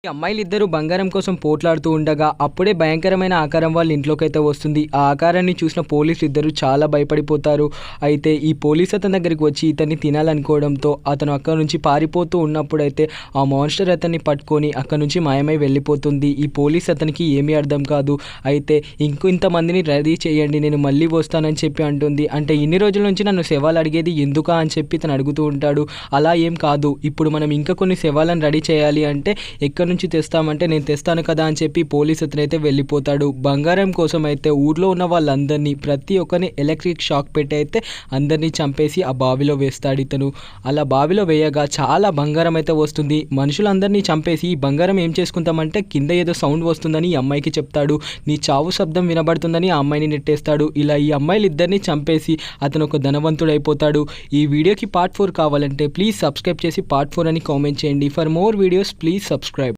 ఈ అమ్మాయిలిద్దరూ బంగారం కోసం పోట్లాడుతూ ఉండగా అప్పుడే భయంకరమైన ఆకారం వాళ్ళ ఇంట్లోకైతే వస్తుంది. ఆ ఆకారాన్ని చూసిన పోలీసులిద్దరూ చాలా భయపడిపోతారు. అయితే ఈ పోలీస్ అతని దగ్గరికి వచ్చి ఇతన్ని తినాలనుకోవడంతో అతను అక్కడి నుంచి పారిపోతూ ఉన్నప్పుడైతే ఆ మాన్స్టర్ అతన్ని పట్టుకొని అక్కడి నుంచి మాయమై వెళ్ళిపోతుంది. ఈ పోలీస్ అతనికి ఏమీ అర్థం కాదు. అయితే ఇంతమందిని రెడీ చేయండి, నేను మళ్ళీ వస్తానని చెప్పి అంటుంది. అంటే ఇన్ని రోజుల నుంచి నన్ను శవాలు అడిగేది ఎందుకా అని చెప్పి తను అడుగుతూ ఉంటాడు. అలా ఏం కాదు, ఇప్పుడు మనం ఇంకా కొన్ని శవాలను రెడీ చేయాలి అంటే ఎక్కడి నుంచి తెస్తామంటే నేను తెస్తాను కదా అని చెప్పి పోలీస్ అతనైతే వెళ్ళిపోతాడు. బంగారం కోసం అయితే ఊర్లో ఉన్న వాళ్ళందరినీ ప్రతి ఒక్కరిని ఎలక్ట్రిక్ షాక్ పెట్టి అయితే అందరినీ చంపేసి ఆ బావిలో వేస్తాడు ఇతను. అలా బావిలో వేయగా చాలా బంగారం అయితే వస్తుంది. మనుషులందరినీ చంపేసి ఈ బంగారం ఏం చేసుకుంటామంటే కింద ఏదో సౌండ్ వస్తుందని ఈ అమ్మాయికి చెప్తాడు. నీ చావు శబ్దం వినబడుతుందని ఆ అమ్మాయిని నెట్టేస్తాడు. ఇలా ఈ అమ్మాయిలు ఇద్దరిని చంపేసి అతను ఒక ధనవంతుడు అయిపోతాడు. ఈ వీడియోకి పార్ట్ 4 కావాలంటే ప్లీజ్ సబ్స్క్రైబ్ చేసి పార్ట్ 4 అని కామెంట్ చేయండి. For more videos please subscribe.